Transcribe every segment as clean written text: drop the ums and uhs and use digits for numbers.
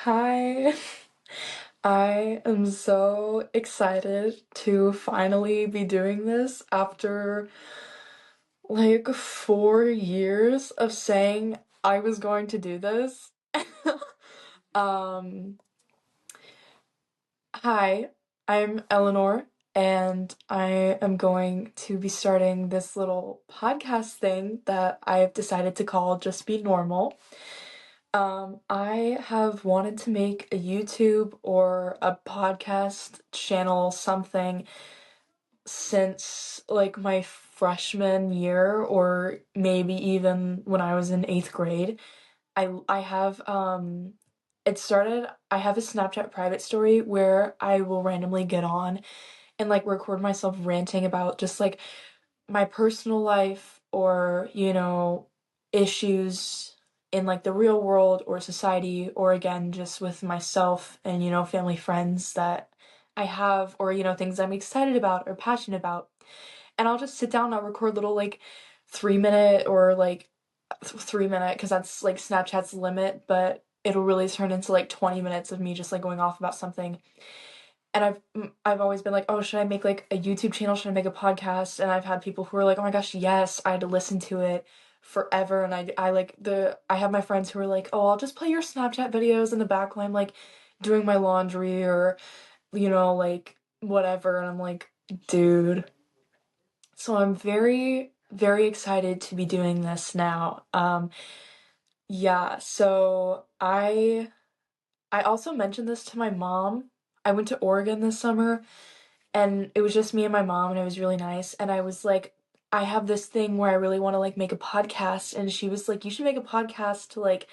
Hi. I am so excited to finally be doing this after like 4 years of saying I was going to do this. Um, Hi, I'm Eleanor, and I am going to be starting this little podcast thing that I've decided to call Just Be Normal. I have wanted to make a YouTube or a podcast channel, something, since like my freshman year, or maybe even when I was in eighth grade. I have it started I have a Snapchat private story where I will randomly get on and like record myself ranting about just like my personal life, or issues in like the real world or society, or again just with myself and family, friends that I have, or things I'm excited about or passionate about. And I'll just sit down and I'll record little like 3 minute, or like 3 minute, because that's like Snapchat's limit, but it'll really turn into like 20 minutes of me just like going off about something. And I've always been like, oh, should I make like a YouTube channel? Should I make a podcast? And I've had people who are like, oh my gosh, yes. I had to listen to it forever. And I have my friends who are like, oh, I'll just play your Snapchat videos in the background, like doing my laundry, or like whatever. And I'm like, dude. So I'm very, very excited to be doing this now. Yeah, so I also mentioned this to my mom. I went to Oregon this summer, and it was just me and my mom, and it was really nice. And I was like, I have this thing where I really want to like make a podcast. And she was like, you should make a podcast to like,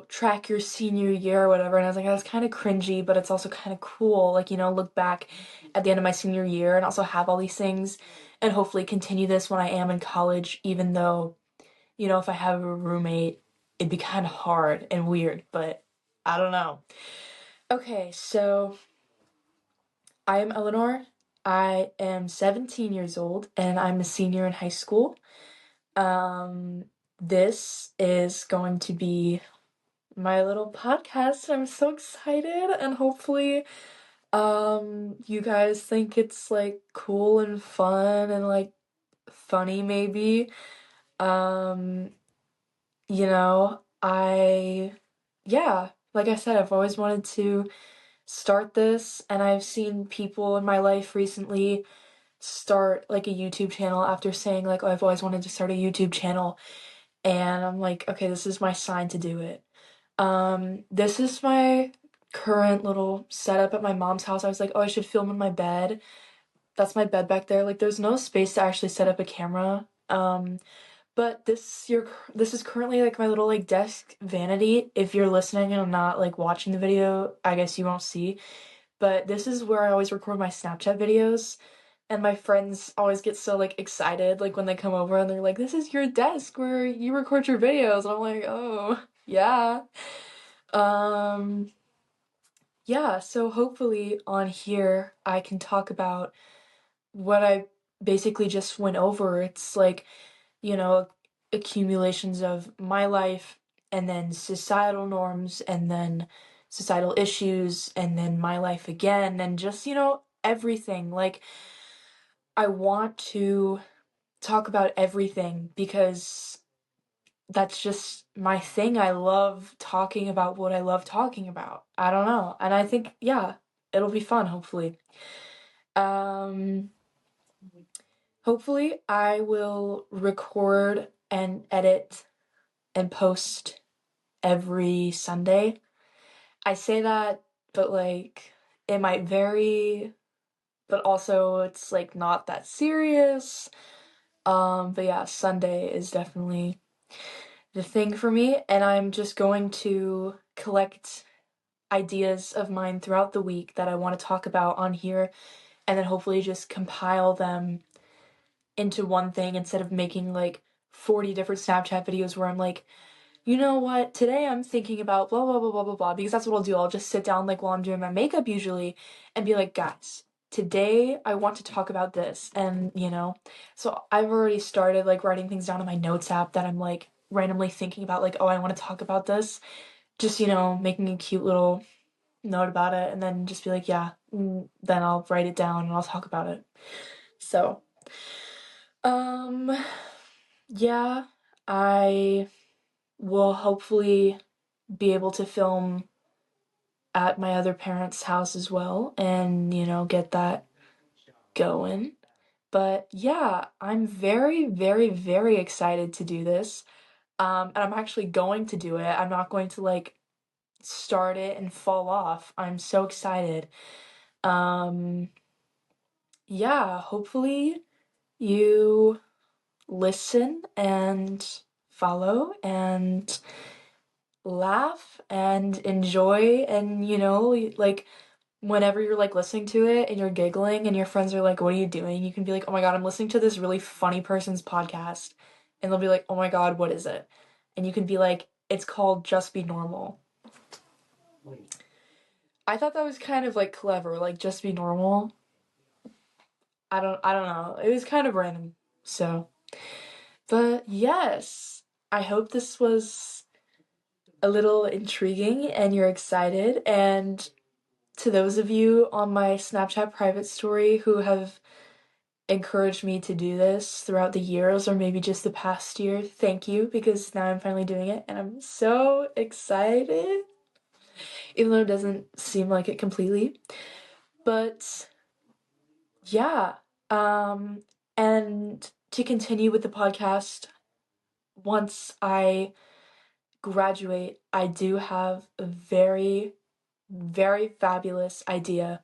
track your senior year or whatever. And I was like, that's kind of cringy, but it's also kind of cool. Like, look back at the end of my senior year and also have all these things, and hopefully continue this when I am in college, even though, if I have a roommate, it'd be kind of hard and weird, but I don't know. Okay, so I am Eleanor. I am 17 years old and I'm a senior in high school. Um, this is going to be my little podcast. I'm so excited, and hopefully you guys think it's like cool and fun and like funny maybe. Um yeah, like I said, I've always wanted to start this, and I've seen people in my life recently start like a YouTube channel after saying like, oh, I've always wanted to start a YouTube channel. And I'm like, okay, this is my sign to do it. This is my current little setup at my mom's house. I was like, oh, I should film in my bed. That's my bed back there. Like, there's no space to actually set up a camera. But this is currently like my little like desk vanity. If you're listening and I'm not like watching the video, I guess you won't see. But this is where I always record my Snapchat videos. And my friends always get so like excited like when they come over and they're like, "This is your desk where you record your videos." And I'm like, "Oh, yeah." Um yeah, so hopefully on here I can talk about what I basically just went over. It's like, you know, accumulations of my life, and then societal norms, and then societal issues, and then my life again, and just, everything. Like, I want to talk about everything because that's just my thing. I love talking about what I love talking about. I don't know. And I think, yeah, it'll be fun, hopefully. Um, Hopefully, I will record and edit and post every Sunday. I say that, but like it might vary, but also it's like not that serious. But yeah, Sunday is definitely the thing for me, and I'm just going to collect ideas of mine throughout the week that I want to talk about on here, and then hopefully just compile them into one thing instead of making like 40 different Snapchat videos where I'm like, you know what, today I'm thinking about blah blah blah blah blah blah, because that's what I'll do. I'll just sit down like while I'm doing my makeup usually and be like, guys, today I want to talk about this. And so I've already started like writing things down in my notes app that I'm like randomly thinking about, like, oh, I want to talk about this. just, making a cute little note about it and then just be like, yeah, then I'll write it down and I'll talk about it. So, um, yeah, I will hopefully be able to film at my other parents' house as well and, get that going. But yeah, I'm very, very, very excited to do this. And I'm actually going to do it. I'm not going to like start it and fall off. I'm so excited. Um, yeah, hopefully you listen and follow and laugh and enjoy and like whenever you're like listening to it and you're giggling and your friends are like, what are you doing? You can be like, oh my God, I'm listening to this really funny person's podcast. And they'll be like, oh my God, what is it? And you can be like, it's called Just Be Normal. I thought that was kind of like clever, like Just Be Normal. I don't know. It was kind of random. So, but yes, I hope this was a little intriguing and you're excited. And to those of you on my Snapchat private story who have encouraged me to do this throughout the years or maybe just the past year, thank you because now I'm finally doing it and I'm so excited. Even though it doesn't seem like it completely. But yeah, um and to continue with the podcast, once I graduate, I do have a very, very fabulous idea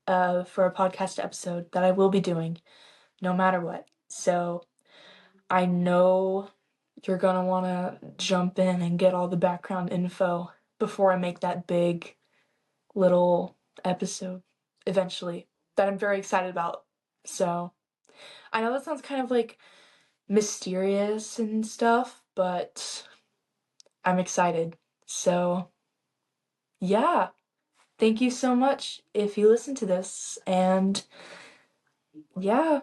for a podcast episode that I will be doing no matter what. So I know you're gonna wanna jump in and get all the background info before I make that big little episode eventually that I'm very excited about. So I know that sounds kind of like mysterious and stuff, but I'm excited. So yeah, thank you so much if you listen to this. And yeah,